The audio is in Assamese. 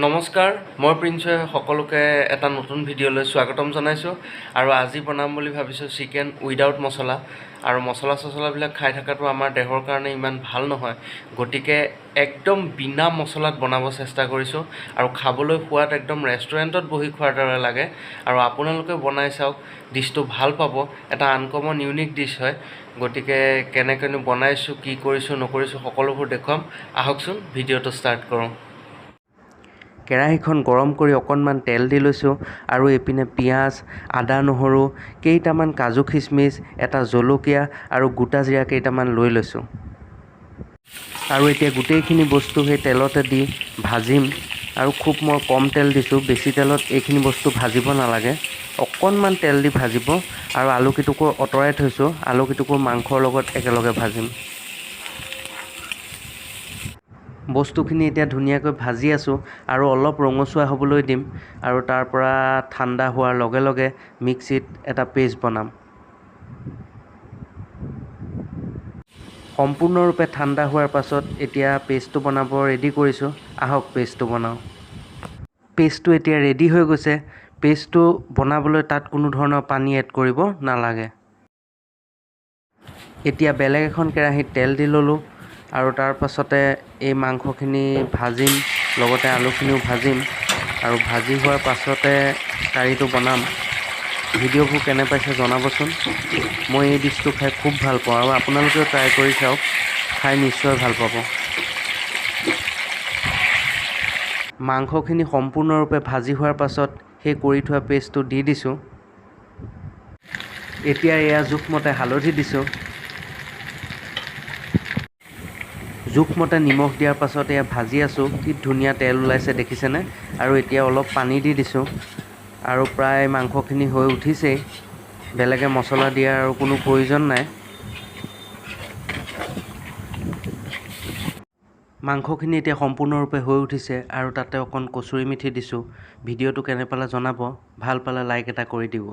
নমস্কাৰ, মই প্ৰিন্সে সকলোকে এটা নতুন ভিডিঅ'লৈ স্বাগতম জনাইছোঁ। আৰু আজি বনাম বুলি ভাবিছোঁ চিকেন উইদাউট মছলা। আৰু মছলাবিলাক খাই থকাটো আমাৰ দেহৰ কাৰণে ইমান ভাল নহয়, গতিকে একদম বিনা মছলাত বনাব চেষ্টা কৰিছোঁ। আৰু খাবলৈ সোৱাদ একদম ৰেষ্টুৰেণ্টত বহি খোৱাৰ দৰে লাগে। আৰু আপোনালোকে বনাই চাওক, ডিছটো ভাল পাব। এটা আনকমন ইউনিক ডিছ হয়, গতিকে কেনেকৈনো বনাইছোঁ, কি কৰিছোঁ নকৰিছোঁ সকলোবোৰ দেখুৱাম। আহকচোন ভিডিঅ'টো ষ্টাৰ্ট কৰোঁ। কেৰাহীখন গৰম কৰি অকণমান তেল দি লৈছোঁ আৰু এইপিনে পিঁয়াজ, আদা, নহৰু, কেইটামান কাজু খিচমিচ, এটা জলকীয়া আৰু গোটা জিৰা কেইটামান লৈ লৈছোঁ। আৰু এতিয়া গোটেইখিনি বস্তু সেই তেলতে দি ভাজিম। আৰু খুব মই কম তেল দিছোঁ, বেছি তেলত এইখিনি বস্তু ভাজিব নালাগে। অকণমান তেল দি ভাজিব। আৰু আলুকেইটুকুৰ আঁতৰাই থৈছোঁ, আলুকেইটুকুৰ মাংসৰ লগত একেলগে ভাজিম। বস্তুখিনি এতিয়া ধুনীয়াকৈ ভাজি আছোঁ আৰু অলপ ৰঙচুৱা হ'বলৈ দিম। আৰু তাৰ পৰা ঠাণ্ডা হোৱাৰ লগে লগে মিক্সিত এটা পেষ্ট বনাম। সম্পূৰ্ণৰূপে ঠাণ্ডা হোৱাৰ পাছত এতিয়া পেষ্টটো বনাব ৰেডি কৰিছোঁ। আহক পেষ্টটো বনাওঁ। পেষ্টটো এতিয়া ৰেডি হৈ গৈছে। পেষ্টটো বনাবলৈ তাত কোনো ধৰণৰ পানী এড কৰিব নালাগে। এতিয়া বেলেগ এখন কেৰাহীত তেল দি ল'লোঁ আৰু তাৰ পাছতে এই মাংসখিনি ভাজিম, লগতে আলুখিনিও ভাজিম। আৰু ভাজি হোৱাৰ পাছতে কাৰীটো বনাম। ভিডিঅ'বোৰ কেনে পাইছে জনাবচোন। মই এই ডিছটো খাই খুব ভাল পাওঁ আৰু আপোনালোকেও ট্ৰাই কৰি চাওক, খাই নিশ্চয় ভাল পাব। মাংসখিনি সম্পূৰ্ণৰূপে ভাজি হোৱাৰ পাছত সেই কৰি থোৱা পেষ্টটো দি দিছোঁ। এতিয়া এয়া জোখমতে হালধি দিছোঁ। জোখমতে নিমখ দিয়াৰ পাছত এয়া ভাজি আছোঁ। কি ধুনীয়া তেল ওলাইছে দেখিছেনে? আৰু এতিয়া অলপ পানী দি দিছোঁ। আৰু প্ৰায় মাংসখিনি হৈ উঠিছেই। বেলেগে মছলা দিয়াৰ আৰু কোনো প্ৰয়োজন নাই। মাংসখিনি এতিয়া সম্পূৰ্ণৰূপে হৈ উঠিছে আৰু তাতে অকণ কচুৰি মেথি দিছোঁ। ভিডিঅ'টো কেনে পালে জনাব। ভাল পালে লাইক এটা কৰি দিব।